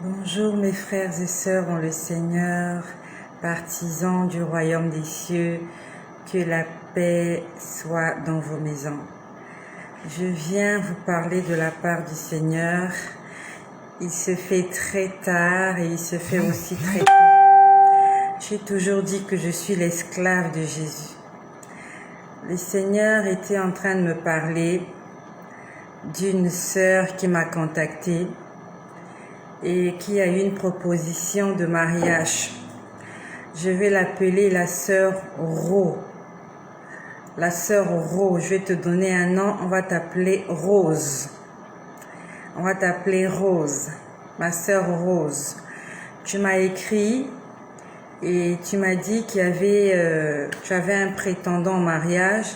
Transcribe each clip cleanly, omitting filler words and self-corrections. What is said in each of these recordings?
Bonjour mes frères et sœurs en le Seigneur, partisans du royaume des cieux, que la paix soit dans vos maisons. Je viens vous parler de la part du Seigneur. Il se fait très tard et il se fait aussi très tôt. J'ai toujours dit que je suis l'esclave de Jésus. Le Seigneur était en train de me parler d'une sœur qui m'a contactée et qui a eu une proposition de mariage. Je vais l'appeler la sœur Ro. La sœur Ro, je vais te donner un nom, on va t'appeler Rose. On va t'appeler Rose, ma sœur Rose. Tu m'as écrit et tu m'as dit qu'il y avait, tu avais un prétendant au mariage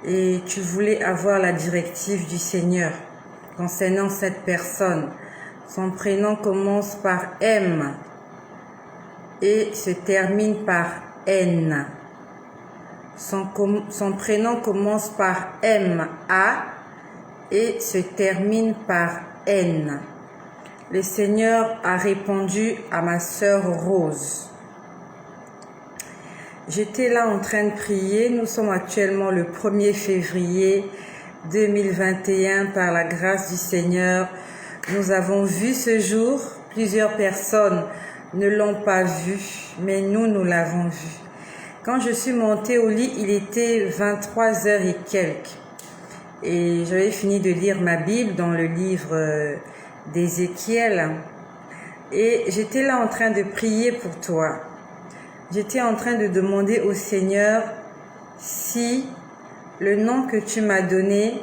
et tu voulais avoir la directive du Seigneur concernant cette personne. Son prénom commence par M et se termine par N. Son prénom commence par M-A et se termine par N. Le Seigneur a répondu à ma sœur Rose. J'étais là en train de prier. Nous sommes actuellement le 1er février 2021 par la grâce du Seigneur. Nous avons vu ce jour, plusieurs personnes ne l'ont pas vu, mais nous l'avons vu. Quand je suis montée au lit, il était 23h et quelques. Et j'avais fini de lire ma Bible dans le livre d'Ézéchiel. Et j'étais là en train de prier pour toi. J'étais en train de demander au Seigneur si le nom que tu m'as donné,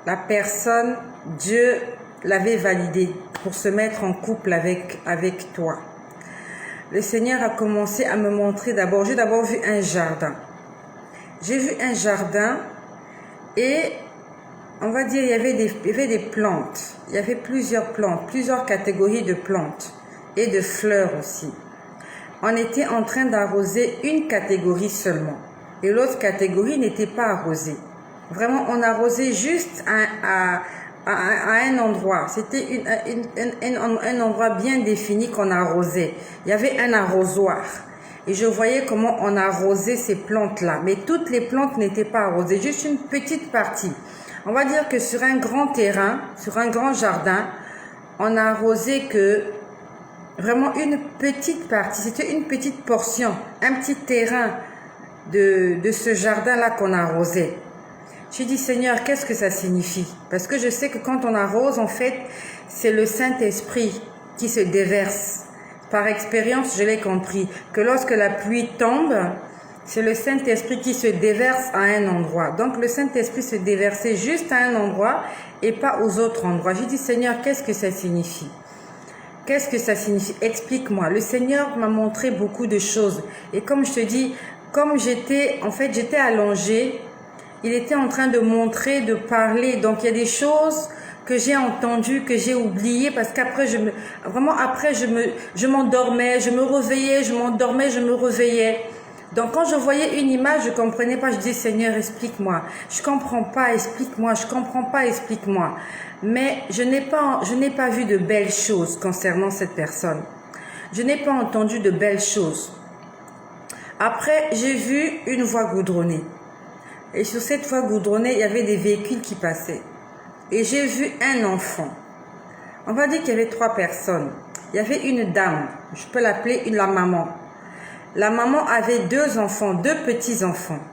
la personne, Dieu l'avait validé pour se mettre en couple avec toi. Le Seigneur a commencé à me montrer d'abord, j'ai d'abord vu un jardin. J'ai vu un jardin et on va dire il y avait des plantes. Il y avait plusieurs plantes, plusieurs catégories de plantes et de fleurs aussi. On était en train d'arroser une catégorie seulement et l'autre catégorie n'était pas arrosée. Vraiment, on arrosait juste à un endroit. C'était un endroit bien défini qu'on arrosait. Il y avait un arrosoir. Et je voyais comment on arrosait ces plantes-là. Mais toutes les plantes n'étaient pas arrosées, juste une petite partie. On va dire que sur un grand terrain, sur un grand jardin, on a arrosé que vraiment une petite partie. C'était une petite portion, un petit terrain de ce jardin-là qu'on arrosait. J'ai dit, Seigneur, qu'est-ce que ça signifie? Parce que je sais que quand on arrose, en fait, c'est le Saint-Esprit qui se déverse. Par expérience, je l'ai compris, que lorsque la pluie tombe, c'est le Saint-Esprit qui se déverse à un endroit. Donc, le Saint-Esprit se déversait juste à un endroit et pas aux autres endroits. J'ai dit, Seigneur, qu'est-ce que ça signifie? Qu'est-ce que ça signifie? Explique-moi. Le Seigneur m'a montré beaucoup de choses. Et comme je te dis, comme j'étais allongée, il était en train de montrer, de parler. Donc, il y a des choses que j'ai entendues, que j'ai oubliées parce qu'après, je m'endormais, je me réveillais, je m'endormais, je me réveillais. Donc, quand je voyais une image, je comprenais pas. Je disais, Seigneur, explique-moi. Je comprends pas, explique-moi. Je comprends pas, explique-moi. Mais je n'ai pas vu de belles choses concernant cette personne. Je n'ai pas entendu de belles choses. Après, j'ai vu une voie goudronnée. Et sur cette voie goudronnée, il y avait des véhicules qui passaient. Et j'ai vu un enfant. On va dire qu'il y avait 3 personnes. Il y avait une dame, je peux l'appeler la maman. La maman avait 2 enfants, 2 petits-enfants.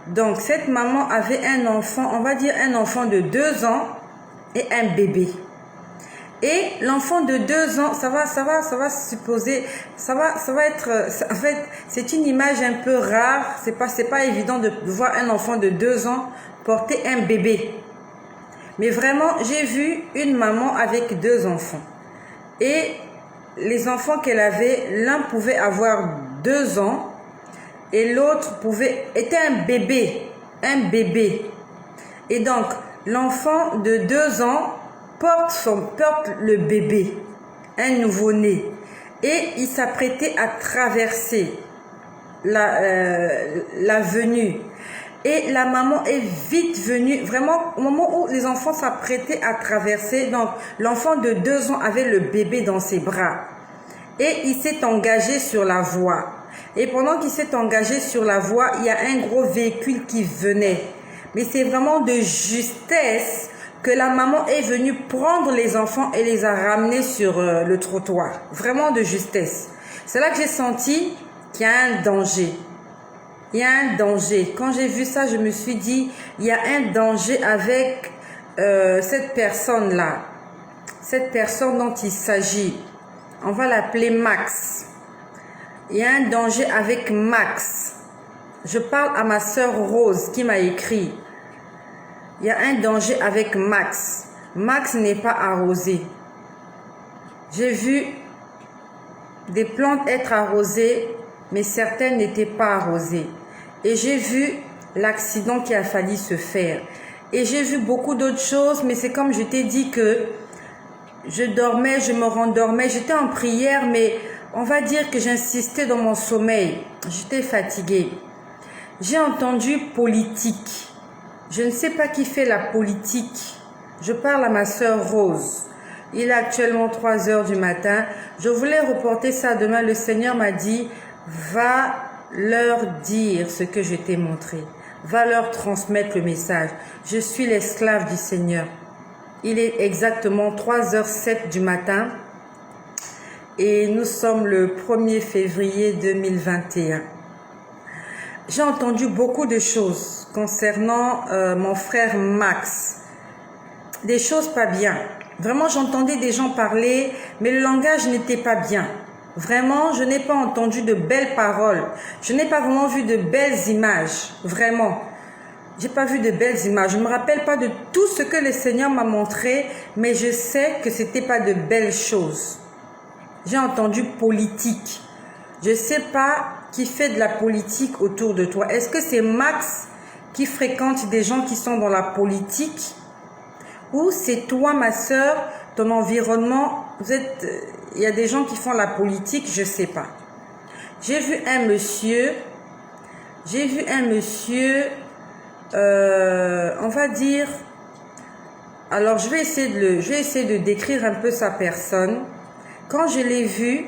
Donc cette maman avait un enfant, on va dire un enfant de 2 ans et un bébé. Et l'enfant de 2 ans, ça va supposer, ça va être, en fait, c'est une image un peu rare, c'est pas évident de voir un enfant de 2 ans porter un bébé. Mais vraiment, j'ai vu une maman avec 2 enfants. Et les enfants qu'elle avait, l'un pouvait avoir 2 ans et l'autre était un bébé. Et donc, l'enfant de 2 ans porte le bébé, un nouveau-né, et il s'apprêtait à traverser l'avenue. Et la maman est vite venue, vraiment au moment où les enfants s'apprêtaient à traverser. Donc l'enfant de 2 ans avait le bébé dans ses bras. Et il s'est engagé sur la voie. Et pendant qu'il s'est engagé sur la voie, il y a un gros véhicule qui venait. Mais c'est vraiment de justesse que la maman est venue prendre les enfants et les a ramenés sur le trottoir. Vraiment de justesse. C'est là que j'ai senti qu'il y a un danger. Il y a un danger. Quand j'ai vu ça, je me suis dit, il y a un danger avec cette personne-là. Cette personne dont il s'agit. On va l'appeler Max. Il y a un danger avec Max. Je parle à ma sœur Rose qui m'a écrit. Il y a un danger avec Max. Max n'est pas arrosé. J'ai vu des plantes être arrosées, mais certaines n'étaient pas arrosées. Et j'ai vu l'accident qui a failli se faire. Et j'ai vu beaucoup d'autres choses, mais c'est comme je t'ai dit que je dormais, je me rendormais, j'étais en prière, mais on va dire que j'insistais dans mon sommeil. J'étais fatiguée. J'ai entendu politique. Je ne sais pas qui fait la politique. Je parle à ma sœur Rose. Il est actuellement 3 heures du matin. Je voulais reporter ça demain. Le Seigneur m'a dit, va leur dire ce que je t'ai montré. Va leur transmettre le message. Je suis l'esclave du Seigneur. Il est exactement 3h07 du matin et nous sommes le 1er février 2021. J'ai entendu beaucoup de choses concernant mon frère Max. Des choses pas bien. Vraiment, j'entendais des gens parler, mais le langage n'était pas bien. Vraiment, je n'ai pas entendu de belles paroles. Je n'ai pas vraiment vu de belles images. Vraiment. J'ai pas vu de belles images. Je ne me rappelle pas de tout ce que le Seigneur m'a montré, mais je sais que c'était pas de belles choses. J'ai entendu politique. Je sais pas qui fait de la politique autour de toi. Est-ce que c'est Max qui fréquente des gens qui sont dans la politique? Ou c'est toi, ma sœur, ton environnement, il y a des gens qui font la politique, je sais pas. J'ai vu un monsieur, on va dire, alors je vais essayer de décrire un peu sa personne. Quand je l'ai vu,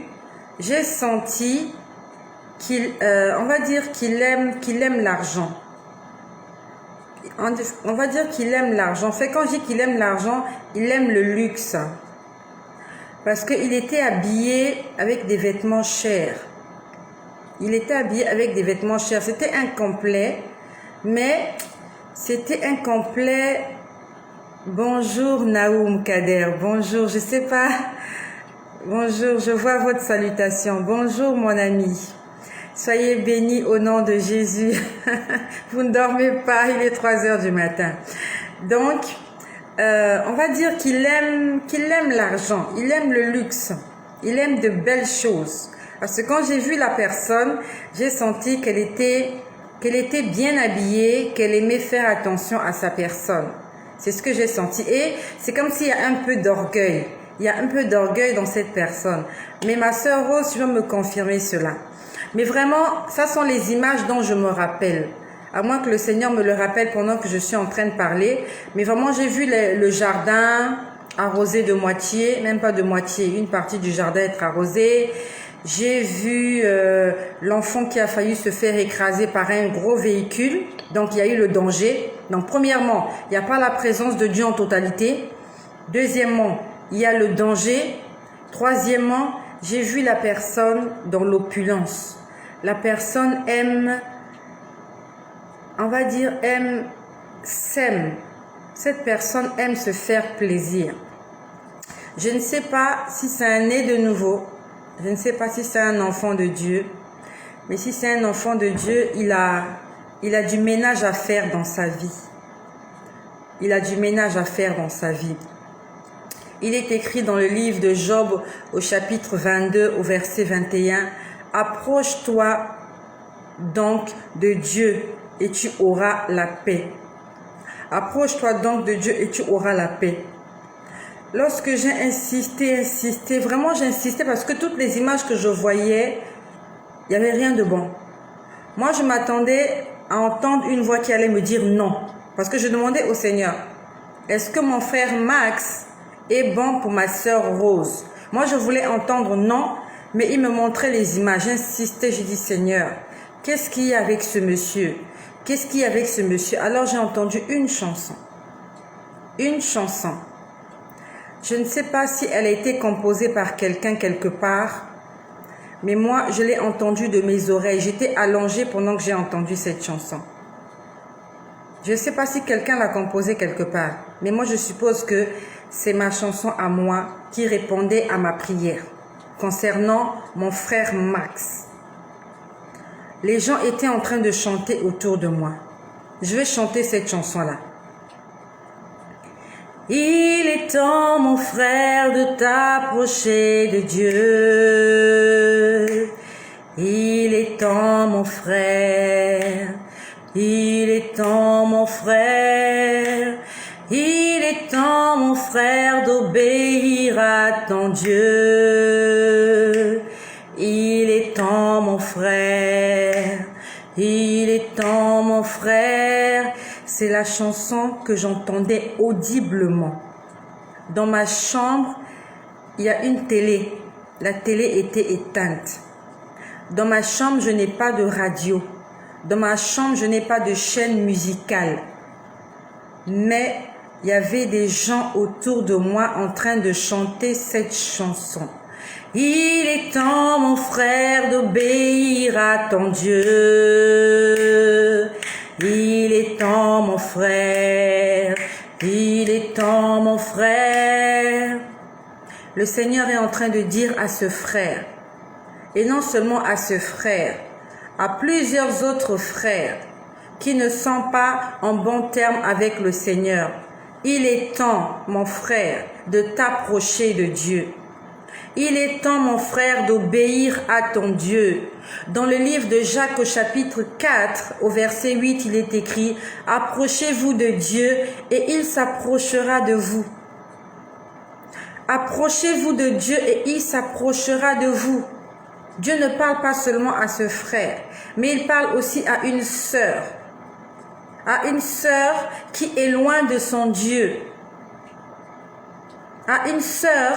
j'ai senti on va dire qu'il aime l'argent. On va dire qu'il aime l'argent. En fait, quand je dis qu'il aime l'argent, il aime le luxe. Parce qu'il était habillé avec des vêtements chers. Il était habillé avec des vêtements chers. C'était un complet, mais c'était un complet. Bonjour Naoum Kader. Bonjour, je sais pas. Bonjour, je vois votre salutation. Bonjour mon ami. Soyez bénis au nom de Jésus. Vous ne dormez pas, il est 3 heures du matin. Donc, on va dire qu'il aime l'argent, il aime le luxe, il aime de belles choses. Parce que quand j'ai vu la personne, j'ai senti qu'elle était bien habillée, qu'elle aimait faire attention à sa personne. C'est ce que j'ai senti. Et c'est comme s'il y a un peu d'orgueil. Il y a un peu d'orgueil dans cette personne. Mais ma sœur Rose, tu vas me confirmer cela. Mais vraiment, ça sont les images dont je me rappelle. À moins que le Seigneur me le rappelle pendant que je suis en train de parler. Mais vraiment, j'ai vu le jardin arrosé de moitié, même pas de moitié, une partie du jardin être arrosée. J'ai vu l'enfant qui a failli se faire écraser par un gros véhicule. Donc, il y a eu le danger. Donc, premièrement, il n'y a pas la présence de Dieu en totalité. Deuxièmement, il y a le danger. Troisièmement, j'ai vu la personne dans l'opulence. La personne aime, on va dire, s'aime. Cette personne aime se faire plaisir. Je ne sais pas si c'est un né de nouveau. Je ne sais pas si c'est un enfant de Dieu. Mais si c'est un enfant de Dieu, il a du ménage à faire dans sa vie. Il a du ménage à faire dans sa vie. Il est écrit dans le livre de Job au chapitre 22 au verset 21. Approche-toi donc de Dieu et tu auras la paix. Approche-toi donc de Dieu et tu auras la paix. Lorsque j'ai insisté, vraiment j'ai insisté parce que toutes les images que je voyais, il n'y avait rien de bon. Moi je m'attendais à entendre une voix qui allait me dire non. Parce que je demandais au Seigneur, est-ce que mon frère Max est bon pour ma sœur Rose? Moi, je voulais entendre non, mais il me montrait les images. J'insistais, je dis, Seigneur, qu'est-ce qu'il y a avec ce monsieur? Qu'est-ce qu'il y a avec ce monsieur? Alors, j'ai entendu une chanson. Une chanson. Je ne sais pas si elle a été composée par quelqu'un quelque part, mais moi, je l'ai entendue de mes oreilles. J'étais allongée pendant que j'ai entendu cette chanson. Je ne sais pas si quelqu'un l'a composée quelque part, mais moi, je suppose que c'est ma chanson à moi qui répondait à ma prière concernant mon frère Max. Les gens étaient en train de chanter autour de moi. Je vais chanter cette chanson-là. Il est temps, mon frère, de t'approcher de Dieu. Il est temps, mon frère. Il est temps, mon frère. Il est temps, mon frère, d'obéir à ton Dieu. Il est temps, mon frère. Il est temps, mon frère. C'est la chanson que j'entendais audiblement. Dans ma chambre, il y a une télé. La télé était éteinte. Dans ma chambre, je n'ai pas de radio. Dans ma chambre, je n'ai pas de chaîne musicale. Mais il y avait des gens autour de moi en train de chanter cette chanson. Il est temps, mon frère, d'obéir à ton Dieu. Il est temps, mon frère. Il est temps, mon frère. Le Seigneur est en train de dire à ce frère, et non seulement à ce frère, à plusieurs autres frères qui ne sont pas en bon terme avec le Seigneur. Il est temps, mon frère, de t'approcher de Dieu. Il est temps, mon frère, d'obéir à ton Dieu. Dans le livre de Jacques au chapitre 4, au verset 8, il est écrit « Approchez-vous de Dieu et il s'approchera de vous. » Approchez-vous de Dieu et il s'approchera de vous. Dieu ne parle pas seulement à ce frère, mais il parle aussi à une sœur. À une sœur qui est loin de son Dieu. À une sœur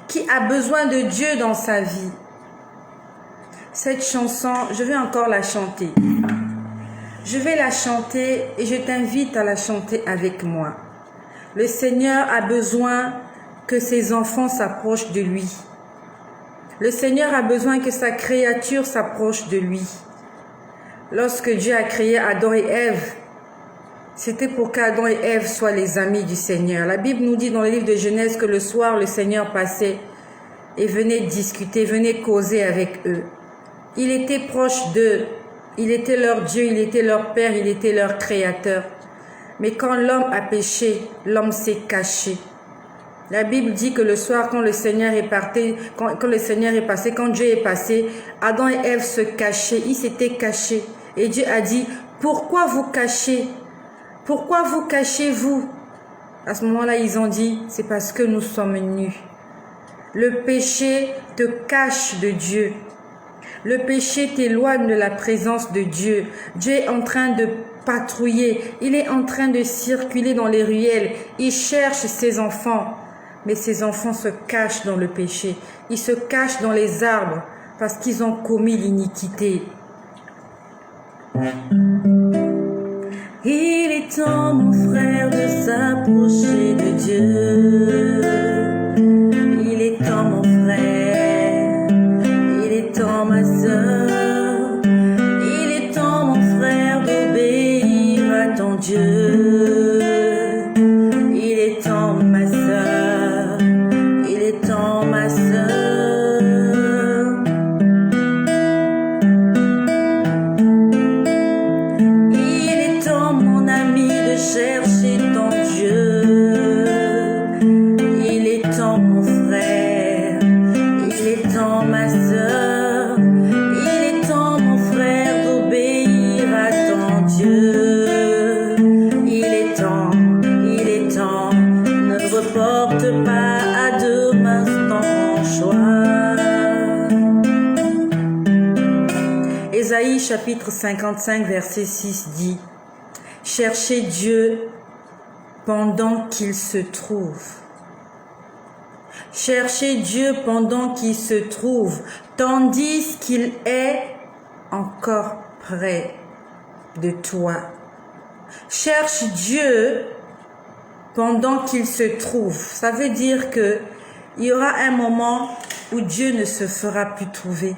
qui a besoin de Dieu dans sa vie. Cette chanson, je vais encore la chanter. Je vais la chanter et je t'invite à la chanter avec moi. Le Seigneur a besoin que ses enfants s'approchent de lui. Le Seigneur a besoin que sa créature s'approche de lui. Lorsque Dieu a créé Adam et Ève, c'était pour qu'Adam et Ève soient les amis du Seigneur. La Bible nous dit dans le livre de Genèse que le soir, le Seigneur passait et venait discuter, venait causer avec eux. Il était proche d'eux. Il était leur Dieu, il était leur Père, il était leur Créateur. Mais quand l'homme a péché, l'homme s'est caché. La Bible dit que le soir, quand le Seigneur est parti, quand le Seigneur est passé, quand Dieu est passé, Adam et Ève se cachaient, ils s'étaient cachés. Et Dieu a dit, pourquoi vous cachez? Pourquoi vous cachez-vous? À ce moment-là, ils ont dit, c'est parce que nous sommes nus. Le péché te cache de Dieu. Le péché t'éloigne de la présence de Dieu. Dieu est en train de patrouiller. Il est en train de circuler dans les ruelles. Il cherche ses enfants. Mais ses enfants se cachent dans le péché. Ils se cachent dans les arbres parce qu'ils ont commis l'iniquité. Il est temps, mon frère, de s'approcher de Dieu. Il est temps, mon frère. Il est temps, ma sœur. Il est temps, mon frère, d'obéir à ton Dieu. Il est temps, ma sœur. Il est temps, ma sœur. Il est temps, mon ami, de chercher ton Dieu. Il est temps, mon frère. Il est temps, ma sœur. Il est temps, mon frère, d'obéir à ton Dieu. Il est temps, ne reporte pas à demain ton choix. Ésaïe Isaïe chapitre 55 verset 6 dit: cherchez Dieu pendant qu'il se trouve. Cherchez Dieu pendant qu'il se trouve, tandis qu'il est encore près de toi. Cherche Dieu pendant qu'il se trouve. Ça veut dire que il y aura un moment où Dieu ne se fera plus trouver.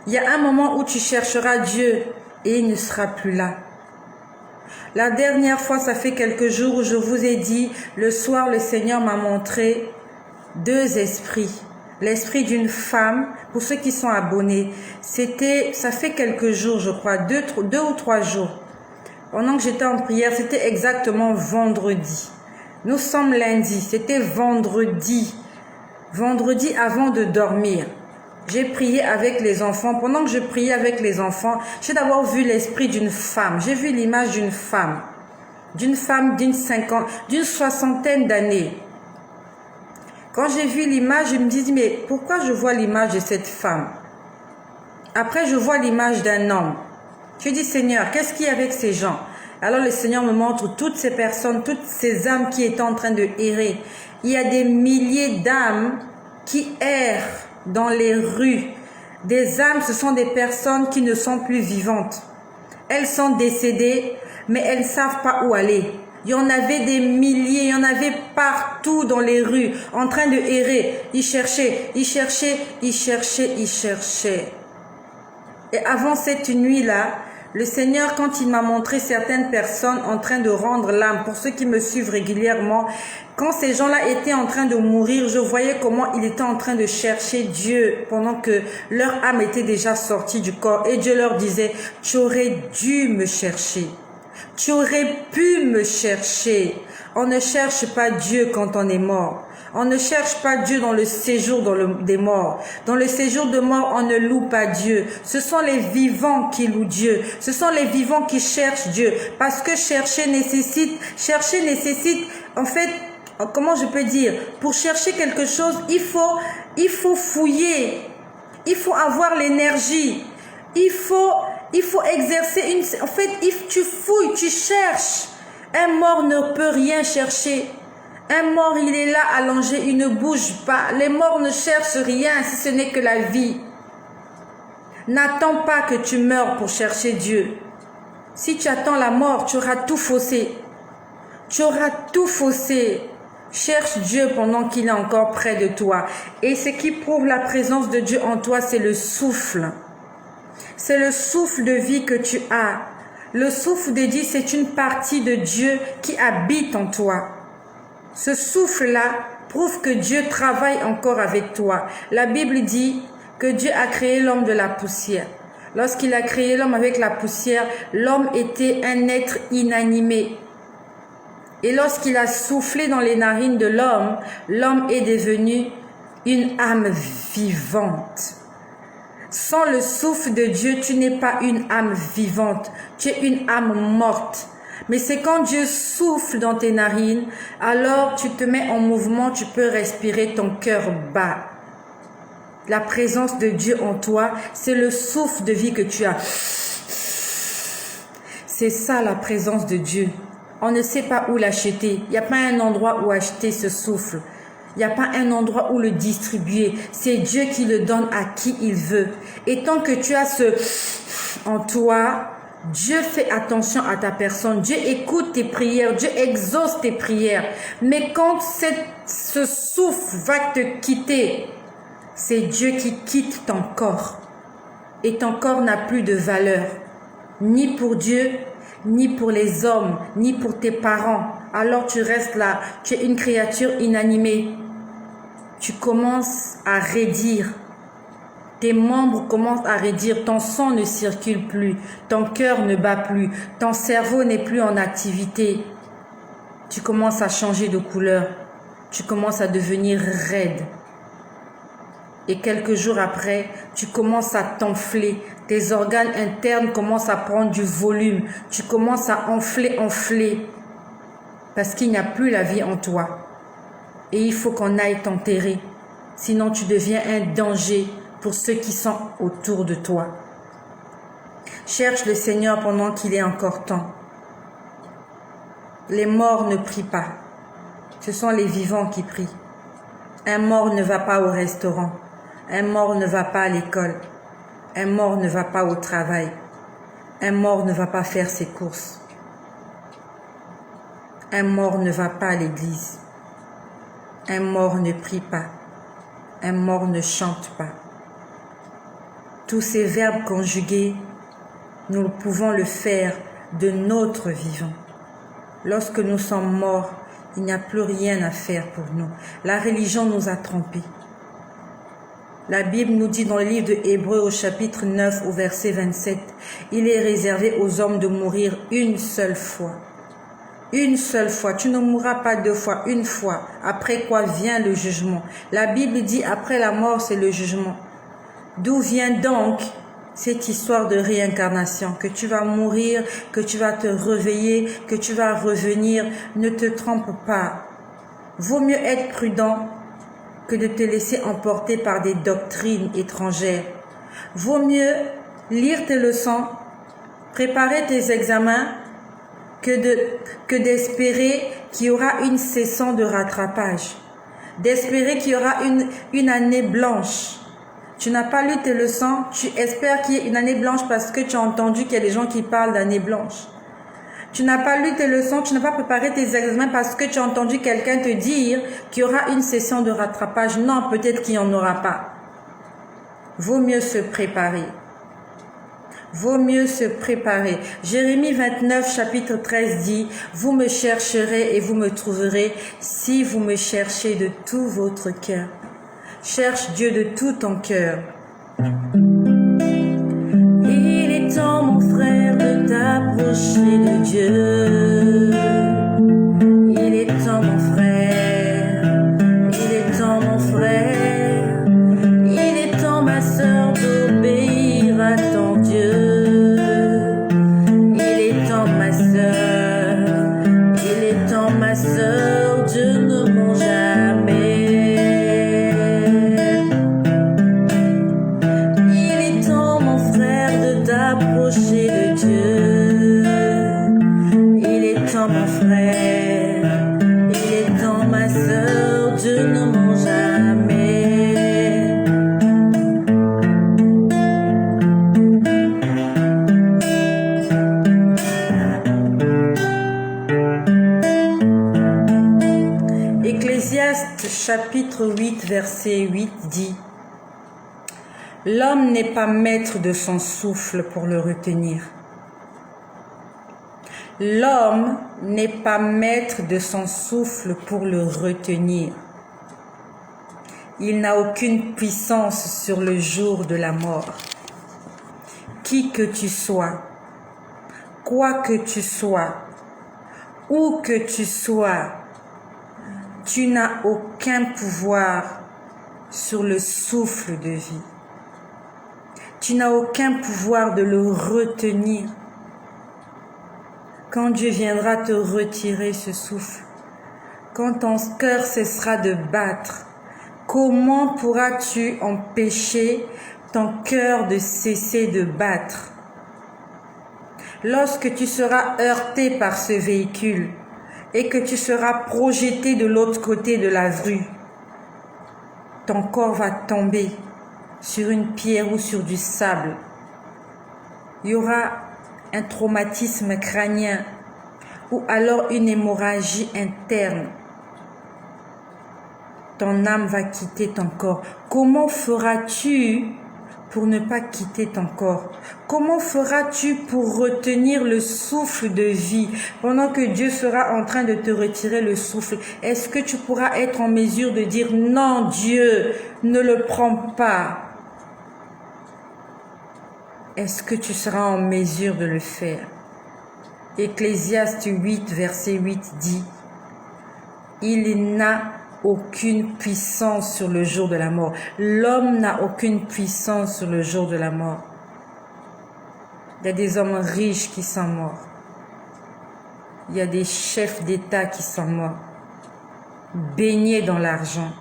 Il y a un moment où tu chercheras Dieu et il ne sera plus là. La dernière fois, ça fait quelques jours où je vous ai dit, le soir, le Seigneur m'a montré 2 esprits. L'esprit d'une femme, pour ceux qui sont abonnés, ça fait quelques jours, je crois, 2 ou 3 jours. Pendant que j'étais en prière, c'était exactement vendredi. Nous sommes lundi, c'était vendredi. Vendredi avant de dormir. J'ai prié avec les enfants. Pendant que je priais avec les enfants, j'ai d'abord vu l'esprit d'une femme. J'ai vu l'image d'une femme. D'une femme d'une 60aine d'années. Quand j'ai vu l'image, je me dis, mais pourquoi je vois l'image de cette femme? Après, je vois l'image d'un homme. Je dis, Seigneur, qu'est-ce qu'il y a avec ces gens? Alors le Seigneur me montre toutes ces personnes, toutes ces âmes qui étaient en train de errer. Il y a des milliers d'âmes qui errent dans les rues. Des âmes, ce sont des personnes qui ne sont plus vivantes. Elles sont décédées, mais elles ne savent pas où aller. Il y en avait des milliers, il y en avait partout dans les rues, en train de errer. Ils cherchaient, ils cherchaient, ils cherchaient, ils cherchaient. Et avant cette nuit-là, le Seigneur, quand il m'a montré certaines personnes en train de rendre l'âme, pour ceux qui me suivent régulièrement, quand ces gens-là étaient en train de mourir, je voyais comment ils étaient en train de chercher Dieu pendant que leur âme était déjà sortie du corps. Et Dieu leur disait, tu aurais dû me chercher. Tu aurais pu me chercher. On ne cherche pas Dieu quand on est mort. On ne cherche pas Dieu dans le séjour des morts. Dans le séjour de mort, on ne loue pas Dieu. Ce sont les vivants qui louent Dieu. Ce sont les vivants qui cherchent Dieu. Parce que chercher nécessite, en fait, comment je peux dire, pour chercher quelque chose, il faut fouiller. Il faut avoir l'énergie. Il faut exercer en fait, tu fouilles, tu cherches. Un mort ne peut rien chercher. Un mort, il est là allongé, il ne bouge pas. Les morts ne cherchent rien si ce n'est que la vie. N'attends pas que tu meurs pour chercher Dieu. Si tu attends la mort, tu auras tout faussé. Tu auras tout faussé. Cherche Dieu pendant qu'il est encore près de toi. Et ce qui prouve la présence de Dieu en toi, c'est le souffle. C'est le souffle de vie que tu as. Le souffle de Dieu, c'est une partie de Dieu qui habite en toi. Ce souffle-là prouve que Dieu travaille encore avec toi. La Bible dit que Dieu a créé l'homme de la poussière. Lorsqu'il a créé l'homme avec la poussière, l'homme était un être inanimé. Et lorsqu'il a soufflé dans les narines de l'homme, l'homme est devenu une âme vivante. Sans le souffle de Dieu, tu n'es pas une âme vivante, tu es une âme morte. Mais c'est quand Dieu souffle dans tes narines, alors tu te mets en mouvement, tu peux respirer, ton cœur bat. La présence de Dieu en toi, c'est le souffle de vie que tu as. C'est ça la présence de Dieu. On ne sait pas où l'acheter. Il n'y a pas un endroit où acheter ce souffle. Il n'y a pas un endroit où le distribuer. C'est Dieu qui le donne à qui il veut. Et tant que tu as ce en toi, Dieu fait attention à ta personne. Dieu écoute tes prières. Dieu exauce tes prières. Mais quand ce souffle va te quitter, c'est Dieu qui quitte ton corps. Et ton corps n'a plus de valeur. Ni pour Dieu, ni pour les hommes, ni pour tes parents. Alors tu restes là. Tu es une créature inanimée. Tu commences à raidir. Tes membres commencent à raidir. Ton sang ne circule plus. Ton cœur ne bat plus. Ton cerveau n'est plus en activité. Tu commences à changer de couleur. Tu commences à devenir raide. Et quelques jours après, tu commences à t'enfler. Tes organes internes commencent à prendre du volume. Tu commences à enfler. Parce qu'il n'y a plus la vie en toi. Et il faut qu'on aille t'enterrer. Sinon, tu deviens un danger pour ceux qui sont autour de toi. Cherche le Seigneur pendant qu'il est encore temps. Les morts ne prient pas. Ce sont les vivants qui prient. Un mort ne va pas au restaurant. Un mort ne va pas à l'école. Un mort ne va pas au travail. Un mort ne va pas faire ses courses. Un mort ne va pas à l'église. Un mort ne prie pas. Un mort ne chante pas. Tous ces verbes conjugués, nous pouvons le faire de notre vivant. Lorsque nous sommes morts, il n'y a plus rien à faire pour nous. La religion nous a trompés. La Bible nous dit dans le livre de Hébreux au chapitre 9 au verset 27, il est réservé aux hommes de mourir une seule fois. Une seule fois. Tu ne mourras pas deux fois, une fois. Après quoi vient le jugement. La Bible dit après la mort, c'est le jugement. D'où vient donc cette histoire de réincarnation? Que tu vas mourir, que tu vas te réveiller, que tu vas revenir. Ne te trompe pas. Vaut mieux être prudent que de te laisser emporter par des doctrines étrangères. Vaut mieux lire tes leçons, préparer tes examens, que d'espérer qu'il y aura une session de rattrapage, d'espérer qu'il y aura une année blanche. Tu n'as pas lu tes leçons, tu espères qu'il y ait une année blanche parce que tu as entendu qu'il y a des gens qui parlent d'année blanche. Tu n'as pas lu tes leçons, tu n'as pas préparé tes examens parce que tu as entendu quelqu'un te dire qu'il y aura une session de rattrapage. Non, peut-être qu'il n'y en aura pas. Vaut mieux se préparer. Vaut mieux se préparer. Jérémie 29, chapitre 13 dit, « Vous me chercherez et vous me trouverez si vous me cherchez de tout votre cœur. » Cherche Dieu de tout ton cœur. Il est temps, mon frère, de t'approcher de Dieu. Il est temps, mon frère. Il est temps, mon frère. Il est temps, ma sœur, d'obéir à ton Dieu. Il est temps, ma sœur. Il est temps, ma sœur, Dieu ne ment jamais. Approcher de Dieu. Il est temps, mon frère. Il est temps, ma sœur. Dieu ne ment jamais. Ecclésiaste chapitre 8 verset 8 dit: L'homme n'est pas maître de son souffle pour le retenir. L'homme n'est pas maître de son souffle pour le retenir. Il n'a aucune puissance sur le jour de la mort. Qui que tu sois, quoi que tu sois, où que tu sois, tu n'as aucun pouvoir sur le souffle de vie. Tu n'as aucun pouvoir de le retenir. Quand Dieu viendra te retirer ce souffle, quand ton cœur cessera de battre, comment pourras-tu empêcher ton cœur de cesser de battre? Lorsque tu seras heurté par ce véhicule et que tu seras projeté de l'autre côté de la rue, ton corps va tomber sur une pierre ou sur du sable. Il y aura un traumatisme crânien ou alors une hémorragie interne. Ton âme va quitter ton corps. Comment feras-tu pour ne pas quitter ton corps? Comment feras-tu pour retenir le souffle de vie pendant que Dieu sera en train de te retirer le souffle? Est-ce que tu pourras être en mesure de dire non, Dieu, ne le prends pas? Est-ce que tu seras en mesure de le faire? Ecclésiaste 8, verset 8 dit: Il n'a aucune puissance sur le jour de la mort. L'homme n'a aucune puissance sur le jour de la mort. Il y a des hommes riches qui sont morts. Il y a des chefs d'État qui sont morts. Baignés dans l'argent,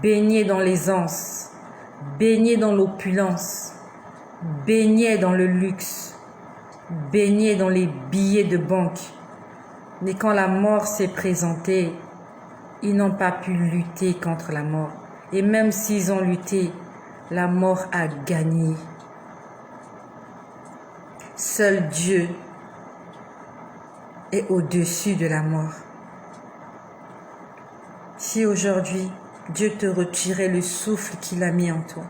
baignés dans l'aisance, baignés dans l'opulence. baignaient dans le luxe, baignaient dans les billets de banque. Mais quand la mort s'est présentée, ils n'ont pas pu lutter contre la mort. Et même s'ils ont lutté, la mort a gagné. Seul Dieu est au-dessus de la mort. Si aujourd'hui, Dieu te retirait le souffle qu'il a mis en toi,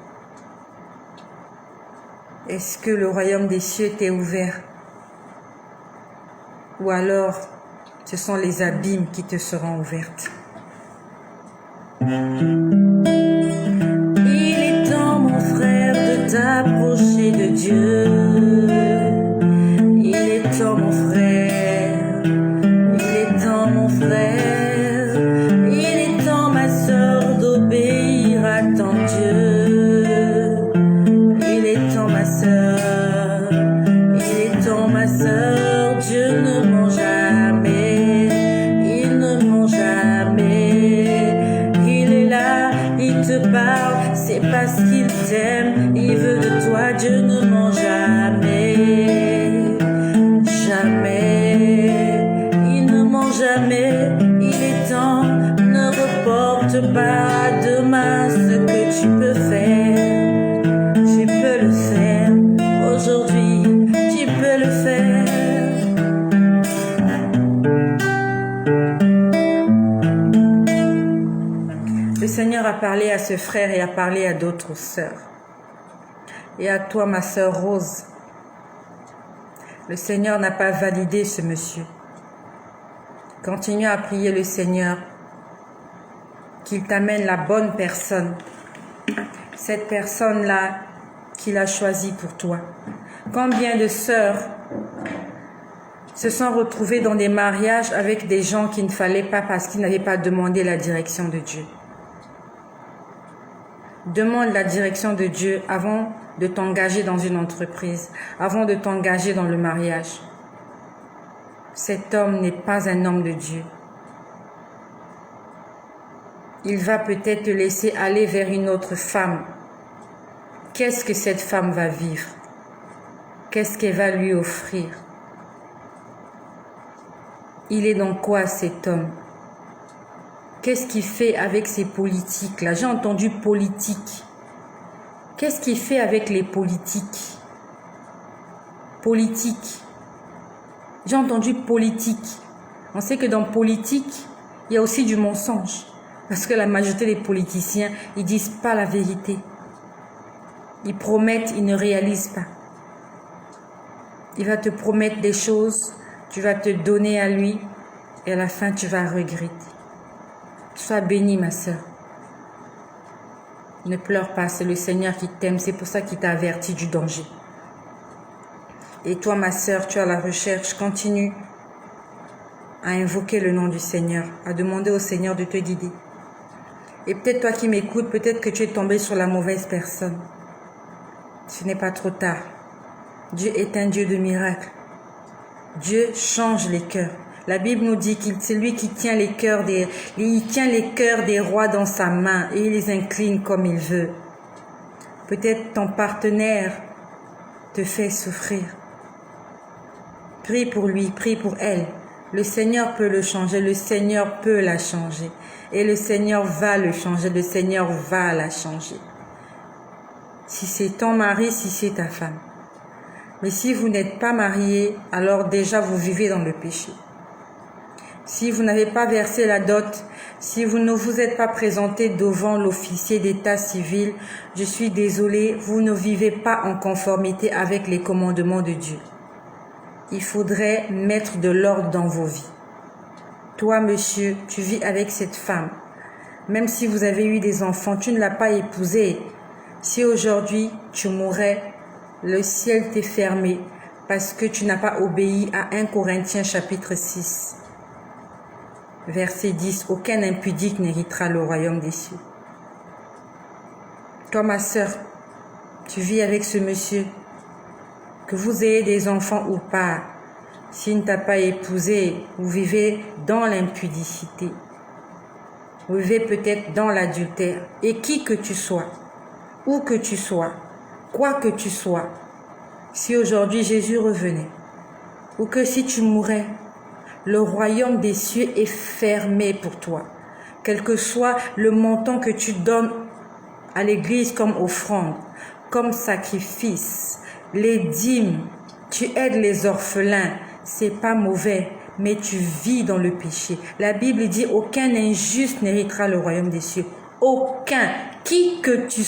est-ce que le royaume des cieux t'est ouvert? Ou alors, ce sont les abîmes qui te seront ouvertes? Il est temps, mon frère, de t'approcher de Dieu. Il est temps, mon frère. Il est temps, mon frère. Il est temps, ma sœur, d'obéir à ton Dieu. Il est temps, ma sœur. Il est temps, ma sœur. Dieu ne ment jamais. Il ne ment jamais. Il est là, il te parle. C'est parce qu'il t'aime. Il veut de toi. Dieu ne ment jamais. Jamais. Il ne ment jamais. Il est temps. Ne reporte pas demain ce que tu peux faire. Tu peux le faire. Aujourd'hui, tu peux le faire. Le Seigneur a parlé à ce frère et a parlé à d'autres sœurs. Et à toi, ma sœur Rose, le Seigneur n'a pas validé ce monsieur. Continue à prier le Seigneur qu'il t'amène la bonne personne. Cette personne-là qu'il a choisie pour toi. Combien de sœurs se sont retrouvées dans des mariages avec des gens qu'il ne fallait pas parce qu'ils n'avaient pas demandé la direction de Dieu. Demande la direction de Dieu avant de t'engager dans une entreprise, avant de t'engager dans le mariage. Cet homme n'est pas un homme de Dieu. Il va peut-être te laisser aller vers une autre femme. Qu'est-ce que cette femme va vivre? Qu'est-ce qu'elle va lui offrir? Il est dans quoi cet homme? Qu'est-ce qu'il fait avec ces politiques là? J'ai entendu politique. Qu'est-ce qu'il fait avec les politiques? Politique. J'ai entendu politique. On sait que dans politique, il y a aussi du mensonge. Parce que la majorité des politiciens, ils disent pas la vérité. Ils promettent, ils ne réalisent pas. Il va te promettre des choses, tu vas te donner à lui et à la fin, tu vas regretter. Sois bénie, ma sœur. Ne pleure pas, c'est le Seigneur qui t'aime, c'est pour ça qu'il t'a averti du danger. Et toi, ma sœur, tu as la recherche, continue à invoquer le nom du Seigneur, à demander au Seigneur de te guider. Et peut-être toi qui m'écoutes, peut-être que tu es tombé sur la mauvaise personne. Ce n'est pas trop tard. Dieu est un Dieu de miracles. Dieu change les cœurs. La Bible nous dit qu'il c'est lui qui tient les cœurs des rois dans sa main et il les incline comme il veut. Peut-être ton partenaire te fait souffrir. Prie pour lui, prie pour elle. Le Seigneur peut le changer, le Seigneur peut la changer. Et le Seigneur va le changer, le Seigneur va la changer. Si c'est ton mari, si c'est ta femme. Mais si vous n'êtes pas marié, alors déjà vous vivez dans le péché. Si vous n'avez pas versé la dot, si vous ne vous êtes pas présenté devant l'officier d'état civil, je suis désolée, vous ne vivez pas en conformité avec les commandements de Dieu. Il faudrait mettre de l'ordre dans vos vies. Toi, monsieur, tu vis avec cette femme. Même si vous avez eu des enfants, tu ne l'as pas épousée. Si aujourd'hui tu mourais, le ciel t'est fermé parce que tu n'as pas obéi à 1 Corinthiens chapitre 6. Verset 10, aucun impudique n'héritera le royaume des cieux. Toi, ma sœur, tu vis avec ce monsieur, que vous ayez des enfants ou pas, s'il ne t'a pas épousé, vous vivez dans l'impudicité. Vous vivez peut-être dans l'adultère. Et qui que tu sois, où que tu sois, quoi que tu sois, si aujourd'hui Jésus revenait, ou que si tu mourais, le royaume des cieux est fermé pour toi. Quel que soit le montant que tu donnes à l'église comme offrande, comme sacrifice, les dîmes, tu aides les orphelins, c'est pas mauvais, mais tu vis dans le péché. La Bible dit aucun injuste n'héritera le royaume des cieux. Aucun, qui que tu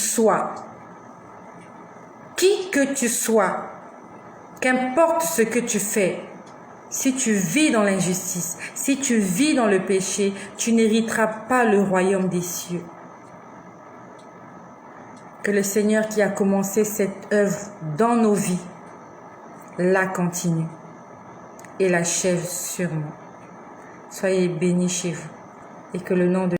sois, qu'importe ce que tu fais, si tu vis dans l'injustice, si tu vis dans le péché, tu n'hériteras pas le royaume des cieux. Que le Seigneur qui a commencé cette œuvre dans nos vies la continue et l'achève sûrement. Soyez bénis chez vous et que le nom de